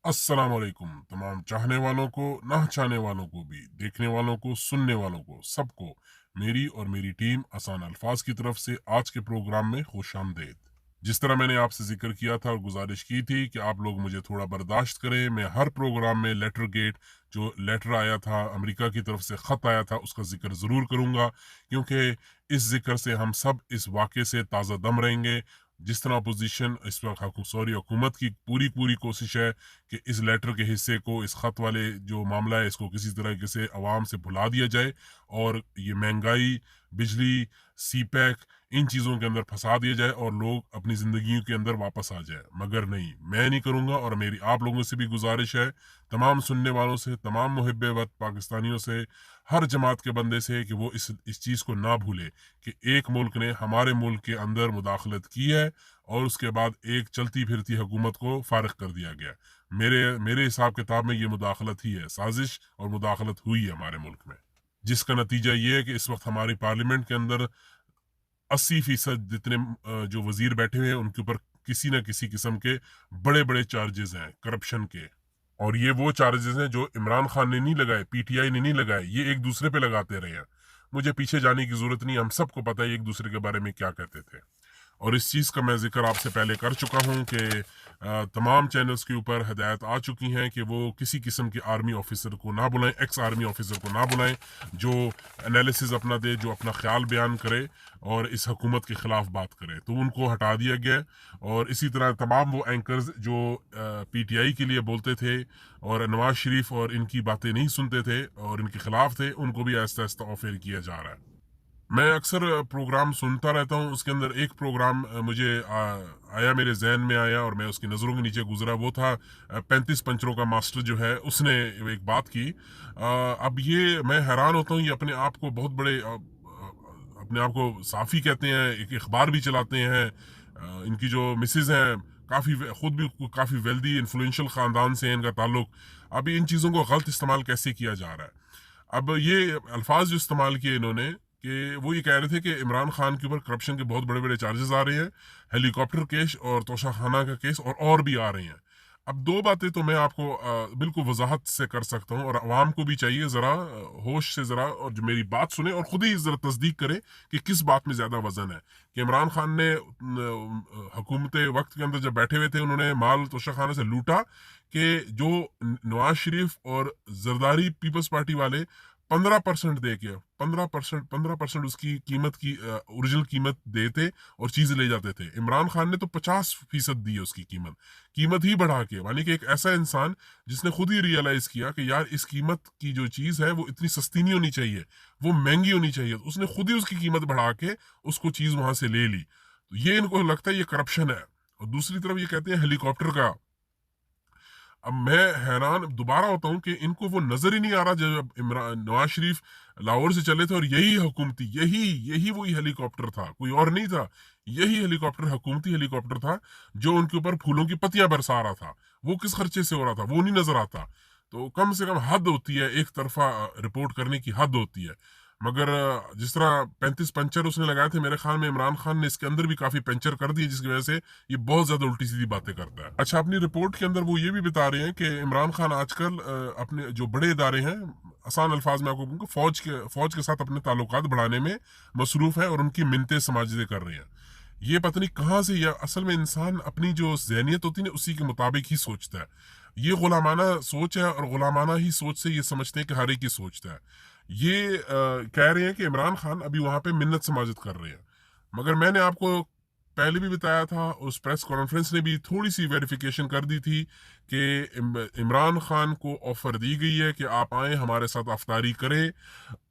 अस्सलाम वालेकुम तमाम चाहने वालों को, ना चाहने वालों को भी, देखने वालों को, सुनने वालों को, सबको मेरी और मेरी टीम आसान अल्फाज की तरफ से आज के प्रोग्राम में खुशामदीद। जिस तरह मैंने आपसे जिक्र किया था और गुजारिश की थी कि आप लोग मुझे थोड़ा बर्दाश्त करें, मैं हर प्रोग्राम में लेटर गेट जो लेटर आया था अमेरिका की तरफ से ख़त आया था उसका जिक्र ज़रूर करूँगा, क्योंकि इस जिक्र से हम सब इस वाक़े से ताज़ा दम रहेंगे। जिस तरह अपोजिशन इस वक्त हुकूमत की पूरी पूरी कोशिश है कि इस लेटर के हिस्से को, इस ख़त वाले जो मामला है, इसको किसी तरीके से आवाम से भुला दिया जाए और ये महंगाई, बिजली, सी पैक, इन चीज़ों के अंदर फंसा दिया जाए और लोग अपनी ज़िंदगी के अंदर वापस आ जाए। मगर नहीं, मैं नहीं करूँगा और मेरी आप लोगों से भी गुजारिश है, तमाम सुनने वालों से, तमाम मुहिब्बे वक्त पाकिस्तानियों से, हर जमात के बंदे से, कि वो इस चीज़ को ना भूले कि एक मुल्क ने हमारे मुल्क के अंदर मुदाखलत की है और उसके बाद एक चलती फिरती हुकूमत को फारिग कर दिया गया। मेरे मेरे हिसाब किताब में ये मुदाखलत ही है, साजिश और मुदाखलत हुई है हमारे मुल्क में, जिसका नतीजा ये है कि इस वक्त हमारी पार्लियामेंट के अंदर 80% जितने जो वजीर बैठे हुए हैं उनके ऊपर किसी न किसी किस्म के बड़े बड़े चार्जेस हैं करप्शन के। और ये वो चार्जेस हैं जो इमरान खान ने नहीं लगाए, पीटीआई ने नहीं लगाए, ये एक दूसरे पे लगाते रहे हैं। मुझे पीछे जाने की जरूरत नहीं, हम सबको पता है एक दूसरे के बारे में क्या कहते थे। और इस चीज़ का मैं ज़िक्र आपसे पहले कर चुका हूँ कि तमाम चैनल्स के ऊपर हदायत आ चुकी हैं कि वो किसी किस्म के आर्मी ऑफिसर को ना बुलाएं, एक्स आर्मी ऑफिसर को ना बुलाएं, जो एनालिसिस अपना दे, जो अपना ख्याल बयान करे और इस हुकूमत के ख़िलाफ़ बात करे, तो उनको हटा दिया गया है। और इसी तरह तमाम वो एंकर्स जो पीटीआई के लिए बोलते थे और नवाज शरीफ और इनकी बातें नहीं सुनते थे और इनके ख़िलाफ़ थे, उनको भी आहिस्ता आहिस्ता ऑफ एयर किया जा रहा है। मैं अक्सर प्रोग्राम सुनता रहता हूँ, उसके अंदर एक प्रोग्राम मुझे आया, मेरे जहन में आया और मैं उसकी नज़रों के नीचे गुजरा, वो था 35 पंचरों का मास्टर जो है उसने एक बात की। अब ये मैं हैरान होता हूँ, ये अपने आप को बहुत बड़े अपने आप को साफ़ी कहते हैं, एक अखबार भी चलाते हैं। इनकी जो मिसेज़ हैं काफ़ी खुद भी काफ़ी वेल्दी इन्फ्लुएंशियल ख़ानदान से है इनका ताल्लुक। अब इन चीज़ों को गलत इस्तेमाल कैसे किया जा रहा है। अब ये अल्फाज जो इस्तेमाल किए इन्होंने, कि वो ये कह रहे थे कि इमरान खान के ऊपर करप्शन के बहुत बड़े बड़े चार्जेस आ रहे हैं, हेलीकॉप्टर केस और तोशाखाना का केस और भी आ रहे हैं। अब दो बातें तो मैं आपको बिल्कुल वजाहत से कर सकता हूँ और अवाम को भी चाहिए ज़रा होश से ज़रा और जो मेरी बात सुने और ख़ुद ही ज़रा तस्दीक करे कि किस बात में ज़्यादा वजन है। कि इमरान खान ने हुकूमत वक्त के अंदर जब बैठे हुए थे उन्होंने माल तोशाखाना से लूटा, कि जो नवाज शरीफ और जरदारी पीपल्स पार्टी वाले 15% दे के 15% उसकी कीमत की ओरिजिनल कीमत देते और चीज ले जाते थे। इमरान खान ने तो 50% दी है उसकी कीमत ही बढ़ा के, मानी कि एक ऐसा इंसान जिसने खुद ही रियलाइज किया कि यार इस कीमत की जो चीज है वो इतनी सस्ती नहीं होनी चाहिए, वो महंगी होनी चाहिए, तो उसने खुद ही उसकी कीमत बढ़ा के उसको चीज वहां से ले ली। तो ये इनको लगता है ये करप्शन है। और दूसरी तरफ ये कहते हैं हेलीकॉप्टर का। अब मैं हैरान दोबारा होता हूँ कि इनको वो नजर ही नहीं आ रहा जब इमरान नवाज शरीफ लाहौर से चले थे और यही हुकूमती यही यही वही हेलीकॉप्टर था, कोई और नहीं था। यही हेलीकॉप्टर हुकूमती हेलीकॉप्टर था जो उनके ऊपर फूलों की पत्तियां बरसा रहा था। वो किस खर्चे से हो रहा था वो नहीं नजर आता। तो कम से कम हद होती है, एक तरफा रिपोर्ट करने की हद होती है। मगर जिस तरह 35 पंचर उसने लगाए थे, मेरे ख्याल में इमरान खान ने इसके अंदर भी काफी पंचर कर दिए, जिसकी वजह से ये बहुत ज्यादा उल्टी सीधी बातें करता है। अच्छा, अपनी रिपोर्ट के अंदर वो ये भी बता रहे हैं कि इमरान खान आजकल अपने जो बड़े इदारे हैं, आसान अल्फाज में आपको कहूं, फौज के साथ अपने ताल्लुकात बढ़ाने में मसरूफ है और उनकी मिन्नतें समाजिदें कर रहे हैं। ये पता नहीं कहाँ से, या असल में इंसान अपनी जो जहनियत होती है ना उसी के मुताबिक ही सोचता है। ये गुलामाना सोच है और गुलामाना ही सोच से ये समझते हैं कि हर एक ही सोचता है। ये कह रहे हैं कि इमरान खान अभी वहां पे मिन्नत समाजत कर रहे हैं। मगर मैंने आपको पहले भी बताया था, उस प्रेस कॉन्फ्रेंस ने भी थोड़ी सी वेरिफिकेशन कर दी थी कि इमरान खान को ऑफर दी गई है कि आप आए हमारे साथ अफ्तारी करें।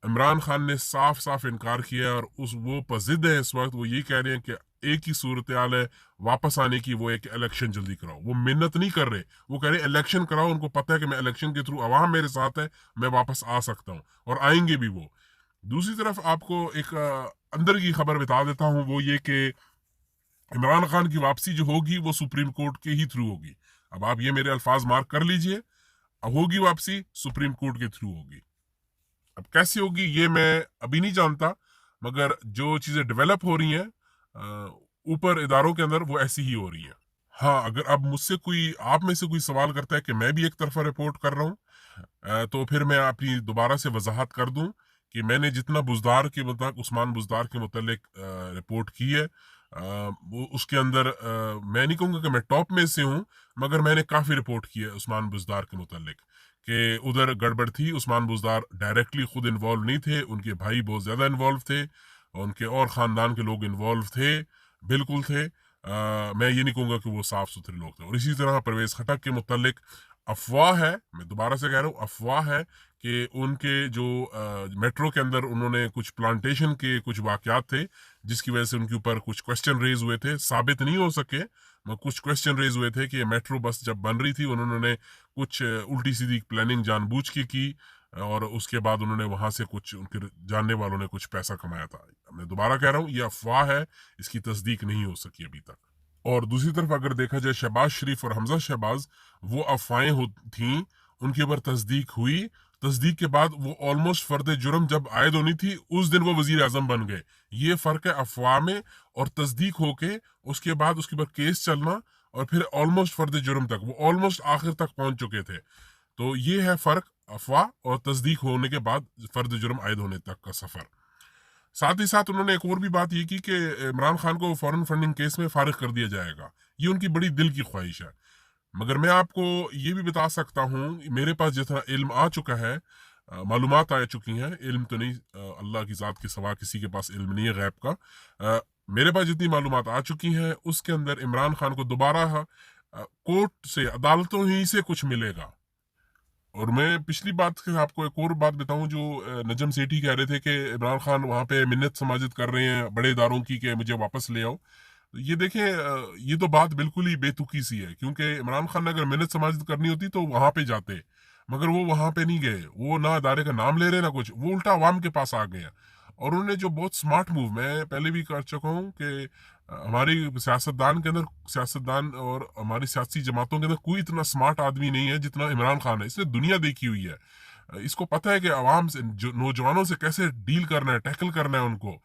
इमरान खान ने साफ साफ इनकार किया और उस वो पर जिद है इस वक्त। वो ये कह रहे हैं कि एक ही सूरत हाल है वापस आने की, वो एक इलेक्शन जल्दी कराओ। वो मिन्नत नहीं कर रहे, वो कह रहे इलेक्शन कराओ। उनको पता है कि मैं इलेक्शन के थ्रू अवाम मेरे साथ है, मैं वापस आ सकता हूँ और आएंगे भी वो। दूसरी तरफ आपको एक अंदर की खबर बता देता हूँ, वो ये कि इमरान खान की वापसी जो होगी वो सुप्रीम कोर्ट के ही थ्रू होगी। अब आप ये मेरे अल्फाज मार्क कर लीजिए, अब होगी वापसी सुप्रीम कोर्ट के थ्रू होगी। अब कैसे होगी ये मैं अभी नहीं जानता, मगर जो चीजें डेवलप हो रही हैं ऊपर इदारों के अंदर वो ऐसी ही हो रही हैं। हाँ, अगर अब मुझसे कोई आप में से कोई सवाल करता है कि मैं भी एक तरफ़ा रिपोर्ट कर रहा हूँ, तो फिर मैं अपनी दोबारा से वज़ाहत कर दूँ कि मैंने जितना बुज़दार के मुताबिक उस्मान बुज़दार के मुतल्लिक रिपोर्ट की है, वो उसके अंदर मैं नहीं कहूँगा कि मैं टॉप में से हूँ, मगर मैंने काफ़ी रिपोर्ट की है उस्मान बुज़दार के मुतल्लिक कि उधर गड़बड़ थी। उस्मान बुज़दार डायरेक्टली खुद इन्वॉल्व नहीं थे, उनके भाई बहुत ज़्यादा इन्वॉल्व थे, उनके और ख़ानदान के लोग इन्वॉल्व थे, बिल्कुल थे। मैं ये नहीं कहूँगा कि वो साफ-सुथरे लोग थे। और इसी तरह परवेज़ खटक के मुतल्लिक अफ़वाह है, मैं दोबारा से कह रहा हूँ, अफ़वाह है कि उनके जो मेट्रो के अंदर उन्होंने कुछ प्लांटेशन के कुछ वाक़यात थे, जिसकी वजह से उनके ऊपर कुछ क्वेश्चन रेज़ हुए थे, साबित नहीं हो सके, मगर कुछ क्वेश्चन रेज़ हुए थे कि मेट्रो बस जब बन रही थी, उन्होंने कुछ उल्टी-सीधी प्लानिंग जानबूझ के की और उसके बाद उन्होंने वहाँ से कुछ उनके जानने वालों ने कुछ पैसा कमाया था। मैं दोबारा कह रहा हूँ, ये अफ़वाह है, इसकी तस्दीक नहीं हो सकी अभी तक। और दूसरी तरफ अगर देखा जाए शहबाज शरीफ और हमजा शहबाज, वो अफवाहें थीं, उनके ऊपर तस्दीक हुई, तस्दीक के बाद वो ऑलमोस्ट फर्द जुर्म जब आयद होनी थी उस दिन वो वजीर आजम बन गए। ये फ़र्क है अफवाह में और तस्दीक होके उसके बाद उसके ऊपर केस चलना और फिर ऑलमोस्ट फर्द जुर्म तक वो ऑलमोस्ट आखिर तक पहुंच चुके थे। तो ये है फ़र्क अफवाह और तस्दीक होने के बाद फर्द जुर्म आयद होने तक का सफ़र। साथ ही साथ उन्होंने एक और भी बात ये की कि इमरान खान को फॉरेन फंडिंग केस में फारिग कर दिया जाएगा। ये उनकी बड़ी दिल की ख्वाहिश है। मगर मैं आपको ये भी बता सकता हूँ, मेरे पास जितना इल्म आ चुका है, मालूमात आ चुकी हैं, इल्म तो नहीं, अल्लाह की ज़ात के सिवा किसी के पास इल्म नहीं है गैब का। मेरे पास जितनी मालूमात आ चुकी हैं उसके अंदर इमरान खान को दोबारा कोर्ट से, अदालतों ही से कुछ मिलेगा। और मैं पिछली बात के आपको एक और बात बताऊं, जो नजम सेठी कह रहे थे कि इमरान खान वहां पे मिन्नत समाजत कर रहे हैं बड़े इदारों की कि मुझे वापस ले आओ। तो ये देखें, ये तो बात बिल्कुल ही बेतुकी सी है, क्योंकि इमरान खान ने अगर मिन्नत समाजत करनी होती तो वहां पे जाते, मगर वो वहां पे नहीं गए। वो ना अदारे का नाम ले रहे ना कुछ, वो उल्टा अवाम के पास आ गए हैं। और उन्होंने जो बहुत स्मार्ट मूव, मैं पहले भी कर चुका हूँ कि हमारी सियासतदान के अंदर, सियासतदान और हमारी सियासी जमातों के अंदर कोई इतना स्मार्ट आदमी नहीं है जितना इमरान खान है। इसने दुनिया देखी हुई है, इसको पता है कि आवाम से, जो नौजवानों से कैसे डील करना है, टैकल करना है उनको।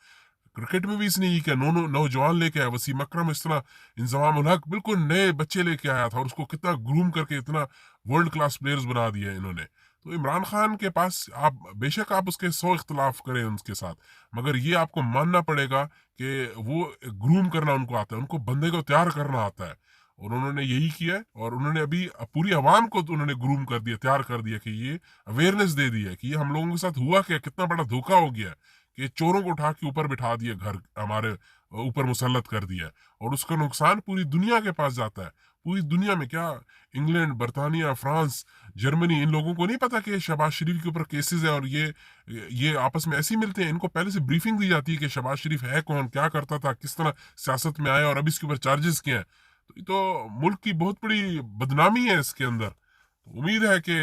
क्रिकेट में भी इसने ये किया, नौजवान लेके आया, वसीम अकरम इस तरह, इंजमाम उल हक बिल्कुल नए बच्चे लेके आया था और उसको कितना ग्रूम करके इतना वर्ल्ड क्लास प्लेयर्स बना दिया इन्होंने। तो इमरान खान के पास, आप बेशक आप उसके 100 इख्तलाफ करें उनके साथ, मगर ये आपको मानना पड़ेगा कि वो ग्रूम करना उनको आता है, उनको बंदे को तैयार करना आता है। और उन्होंने यही किया है, और उन्होंने अभी पूरी आवाम को तो उन्होंने ग्रूम कर दिया, तैयार कर दिया कि ये अवेयरनेस दे दी है कि ये हम लोगों के साथ हुआ क्या, कितना बड़ा धोखा हो गया कि चोरों को उठा के ऊपर बिठा दिया, घर हमारे ऊपर मुसल्लत कर दिया, और उसका नुकसान पूरी दुनिया के पास जाता है। पूरी दुनिया में क्या, इंग्लैंड, बर्तानिया, फ्रांस, जर्मनी, इन लोगों को नहीं पता कि शहबाज शरीफ के ऊपर केसेस है, और ये आपस में ऐसे ही मिलते हैं। इनको पहले से ब्रीफिंग दी जाती है कि शहबाज शरीफ है कौन, क्या करता था, किस तरह सियासत में आया और अब इसके ऊपर चार्जेस क्या है। तो ये तो मुल्क की बहुत बड़ी बदनामी है इसके अंदर। तो उम्मीद है कि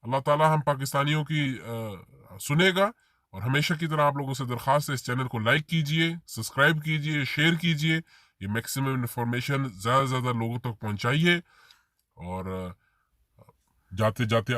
अल्लाह ताला हम पाकिस्तानियों की सुनेगा। और हमेशा की तरह आप लोगों से दरख्वास्त है, इस चैनल को लाइक कीजिए, सब्सक्राइब कीजिए, शेयर कीजिए, ये मैक्सिमम इन्फॉर्मेशन ज़्यादा से ज़्यादा लोगों तक पहुंचाइए। और जाते जाते